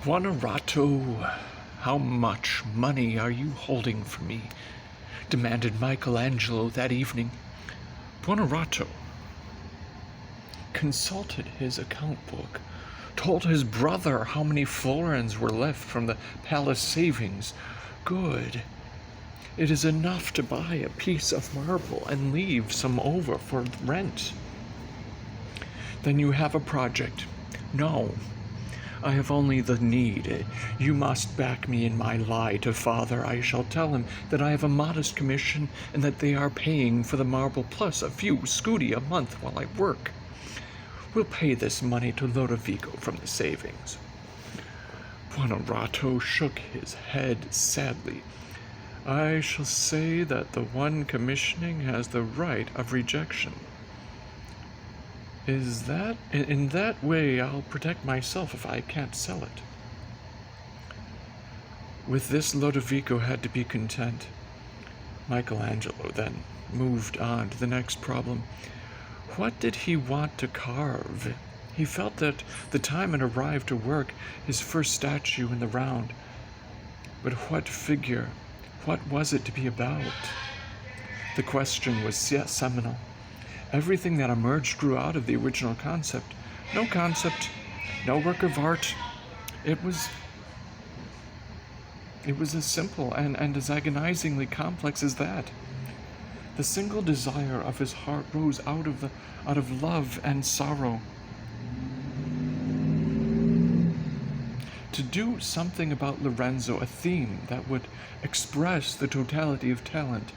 Buonarato, how much money are you holding for me? Demanded Michelangelo that evening. Buonarato consulted his account book, told his brother how many florins were left from the palace savings. Good. It is enough to buy a piece of marble and leave some over for rent. Then you have a project. No, I have only the need. You must back me in my lie to father. I shall tell him that I have a modest commission and that they are paying for the marble plus a few scudi a month while I work. We'll pay this money to Lodovico from the savings. Buonarato shook his head sadly. I shall say that the one commissioning has the right of rejection. In that way I'll protect myself if I can't sell it. With this Lodovico had to be content. Michelangelo then moved on to the next problem. What did he want to carve? He felt that the time had arrived to work his first statue in the round. But what figure? What was it to be about? The question was seminal. Everything that emerged grew out of the original concept. No concept, no work of art. It was as simple and as agonizingly complex as that. The single desire of his heart rose out of love and sorrow. To do something about Lorenzo, a theme that would express the totality of talent,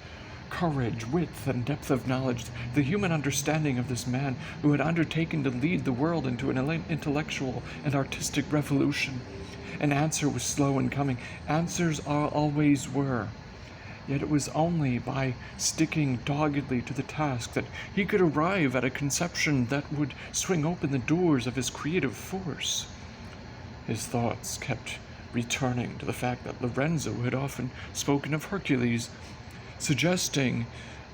courage, width, and depth of knowledge, the human understanding of this man who had undertaken to lead the world into an intellectual and artistic revolution. An answer was slow in coming. Answers always were. Yet it was only by sticking doggedly to the task that he could arrive at a conception that would swing open the doors of his creative force. His thoughts kept returning to the fact that Lorenzo had often spoken of Hercules, suggesting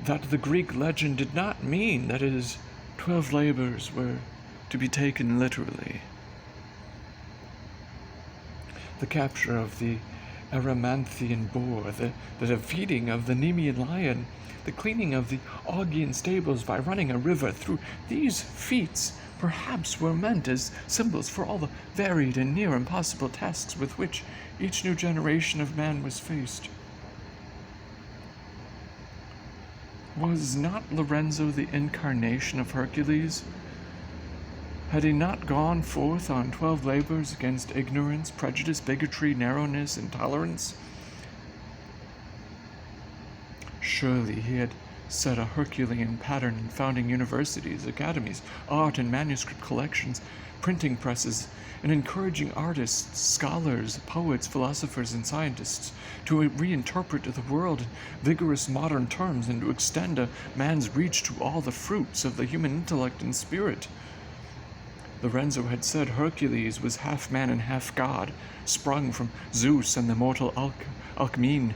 that the Greek legend did not mean that his 12 labors were to be taken literally. The capture of the Erymanthian boar, the defeating of the Nemean lion, the cleaning of the Augean stables by running a river through these feats perhaps were meant as symbols for all the varied and near impossible tasks with which each new generation of man was faced. Was not Lorenzo the incarnation of Hercules? Had he not gone forth on 12 labors against ignorance, prejudice, bigotry, narrowness, intolerance? Surely he had set a Herculean pattern in founding universities, academies, art and manuscript collections, printing presses, and encouraging artists, scholars, poets, philosophers, and scientists to reinterpret the world in vigorous modern terms and to extend a man's reach to all the fruits of the human intellect and spirit. Lorenzo had said Hercules was half man and half god, sprung from Zeus and the mortal Alcmene.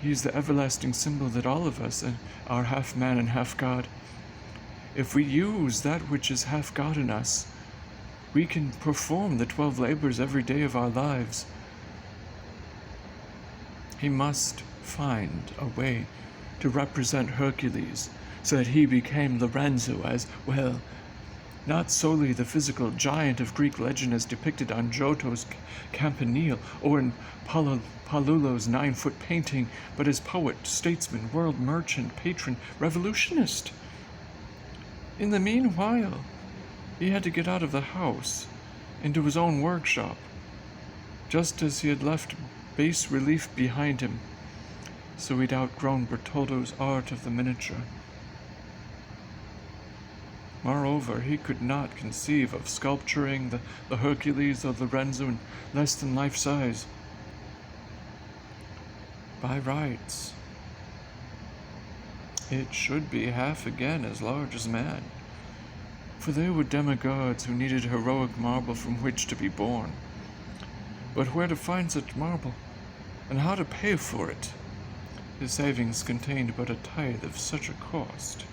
He is the everlasting symbol that all of us are half man and half god. If we use that which is half god in us, we can perform the 12 labors every day of our lives. He must find a way to represent Hercules so that he became Lorenzo as well. Not solely the physical giant of Greek legend as depicted on Giotto's campanile or in Paolulo's 9-foot painting, but as poet, statesman, world merchant, patron, revolutionist. In the meanwhile, he had to get out of the house, into his own workshop, just as he had left bas relief behind him, so he'd outgrown Bertoldo's art of the miniature. Moreover, he could not conceive of sculpturing the Hercules of Lorenzo in less than life size. By rights, it should be half again as large as man, for they were demigods who needed heroic marble from which to be born. But where to find such marble, and how to pay for it? His savings contained but a tithe of such a cost.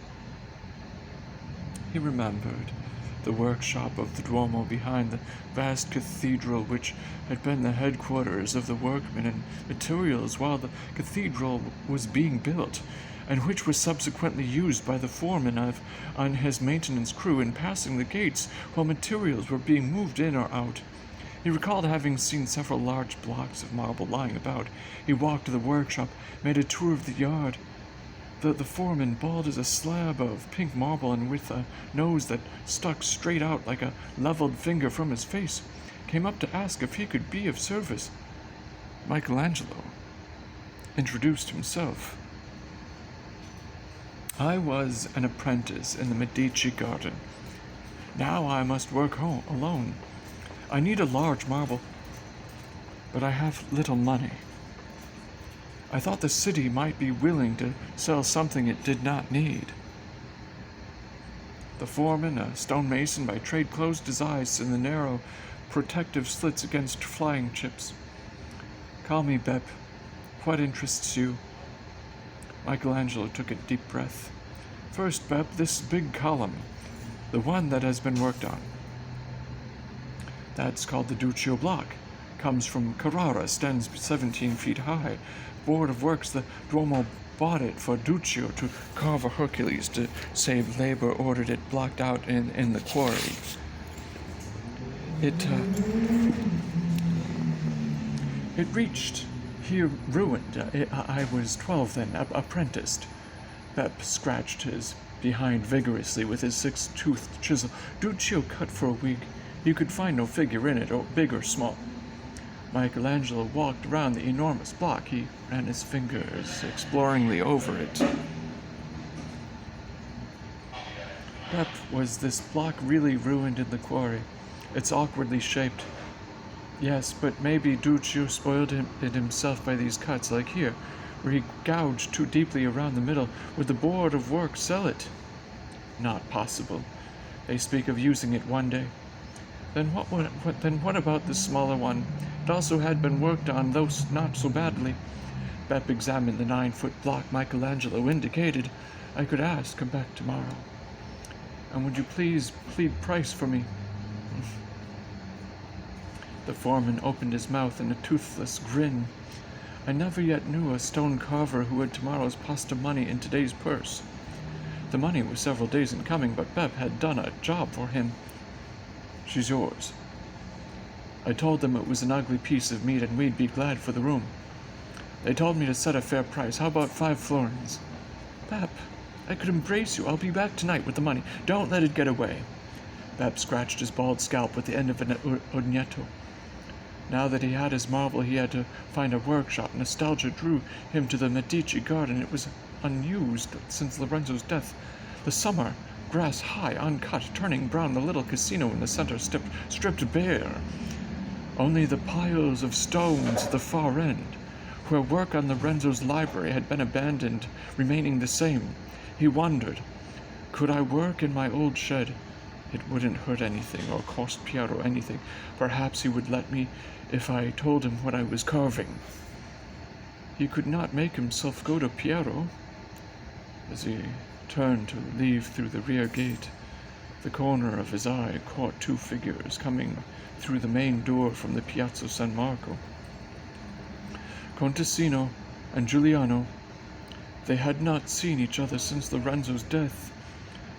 He remembered the workshop of the Duomo behind the vast cathedral which had been the headquarters of the workmen and materials while the cathedral was being built, and which was subsequently used by the foreman on his maintenance crew in passing the gates while materials were being moved in or out. He recalled having seen several large blocks of marble lying about. He walked to the workshop, made a tour of the yard. The foreman, bald as a slab of pink marble and with a nose that stuck straight out like a leveled finger from his face, came up to ask if he could be of service. Michelangelo introduced himself. I was an apprentice in the Medici garden. Now I must work alone. I need a large marble, but I have little money. I thought the city might be willing to sell something it did not need. The foreman, a stonemason by trade, closed his eyes in the narrow, protective slits against flying chips. Call me Bep. What interests you? Michelangelo took a deep breath. First, Bep, this big column, the one that has been worked on. That's called the Duccio block. Comes from Carrara, stands 17 feet high. Board of Works, the Duomo bought it for Duccio to carve a Hercules to save labor, ordered it blocked out in the quarry. It reached here ruined. I was 12 then, apprenticed. Bep scratched his behind vigorously with his six-toothed chisel. Duccio cut for a week. You could find no figure in it, or big or small. Michelangelo walked around the enormous block. He ran his fingers exploringly over it. Bep, was this block really ruined in the quarry? It's awkwardly shaped. Yes, but maybe Duccio spoiled it himself by these cuts, like here, where he gouged too deeply around the middle. Would the Board of Works sell it? Not possible. They speak of using it one day. Then what about the smaller one? It also had been worked on, though not so badly. Bep examined the 9-foot block Michelangelo indicated. I could ask, come back tomorrow. And would you please plead price for me? The foreman opened his mouth in a toothless grin. I never yet knew a stone carver who had tomorrow's pasta money in today's purse. The money was several days in coming, but Bep had done a job for him. She's yours. I told them it was an ugly piece of meat and we'd be glad for the room. They told me to set a fair price. How about 5 florins? Bep, I could embrace you. I'll be back tonight with the money. Don't let it get away. Bep scratched his bald scalp with the end of an ognetto. Now that he had his marble, he had to find a workshop. Nostalgia drew him to the Medici garden. It was unused since Lorenzo's death. The summer, grass high, uncut, turning brown, the little casino in the center stripped bare. Only the piles of stones at the far end, where work on Lorenzo's library had been abandoned, remaining the same. He wondered, could I work in my old shed? It wouldn't hurt anything or cost Piero anything. Perhaps he would let me if I told him what I was carving. He could not make himself go to Piero. As he turned to leave through the rear gate, the corner of his eye caught 2 figures coming through the main door from the Piazza San Marco. Contessino and Giuliano. They had not seen each other since Lorenzo's death.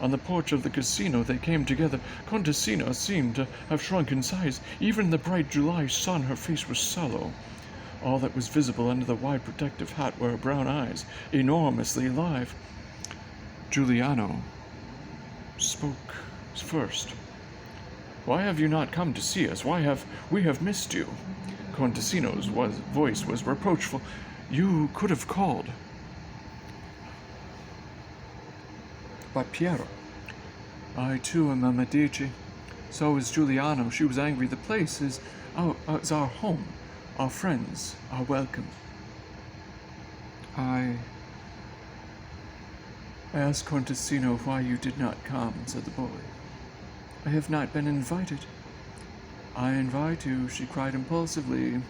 On the porch of the casino they came together. Contessina seemed to have shrunk in size. Even in the bright July sun her face was sallow. All that was visible under the wide protective hat were her brown eyes, enormously alive. Giuliano spoke first. Why have you not come to see us? We have missed you? Contessino's voice was reproachful. You could have called. But Piero. I too am a Medici. So is Giuliano. She was angry. The place is our home. Our friends are welcome. I asked Contessino why you did not come, said the boy. I have not been invited. I invite you, she cried impulsively.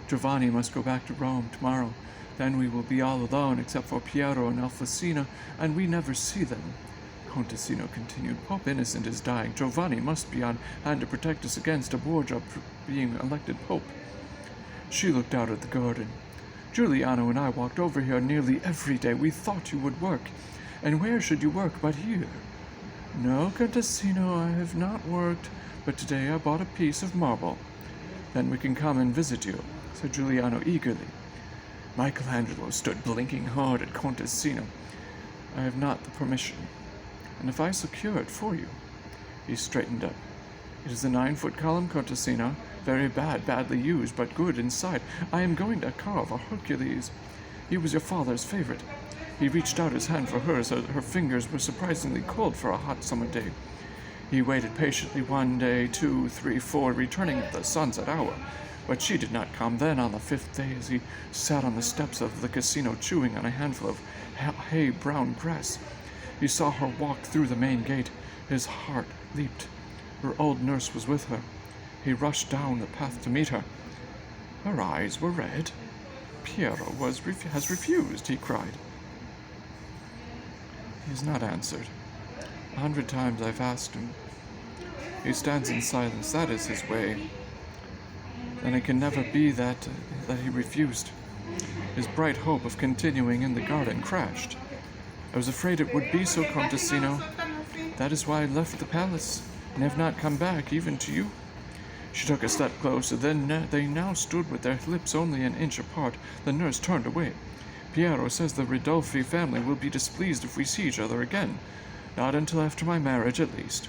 Giovanni must go back to Rome tomorrow. Then we will be all alone except for Piero and Alfonsina, and we never see them. Contessino continued. Pope Innocent is dying. Giovanni must be on hand to protect us against a Borgia being elected pope. She looked out at the garden. Giuliano and I walked over here nearly every day. We thought you would work. And where should you work but here? No, Contessino, I have not worked, but today I bought a piece of marble. Then we can come and visit you, said Giuliano eagerly. Michelangelo stood blinking hard at Contessino. I have not the permission. And if I secure it for you? He straightened up. It is a 9-foot column, Contessino. Very bad, badly used, but good inside. I am going to carve a Hercules. He was your father's favorite. He reached out his hand for her, so her fingers were surprisingly cold for a hot summer day. He waited patiently 1 day, 2, 3, 4, returning at the sunset hour. But she did not come. Then, on the 5th day, as he sat on the steps of the casino chewing on a handful of hay-brown grass, he saw her walk through the main gate. His heart leaped. Her old nurse was with her. He rushed down the path to meet her. Her eyes were red. Piero has refused, he cried. He has not answered. 100 times I've asked him. He stands in silence. That is his way. Then it can never be that he refused. His bright hope of continuing in the garden crashed. I was afraid it would be so, Contessino. That is why I left the palace, and have not come back, even to you. She took a step closer, then they now stood with their lips only an inch apart. The nurse turned away. Piero says the Ridolfi family will be displeased if we see each other again. Not until after my marriage, at least.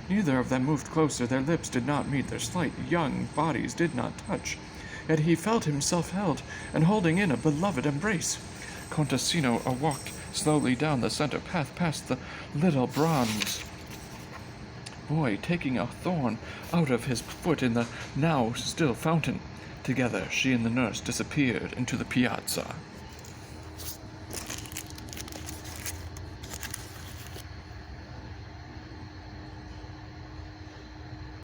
Neither of them moved closer. Their lips did not meet. Their slight, young bodies did not touch. Yet he felt himself held and holding in a beloved embrace. Contessino walked slowly down the center path past the little bronze boy, taking a thorn out of his foot in the now still fountain. Together, she and the nurse disappeared into the piazza.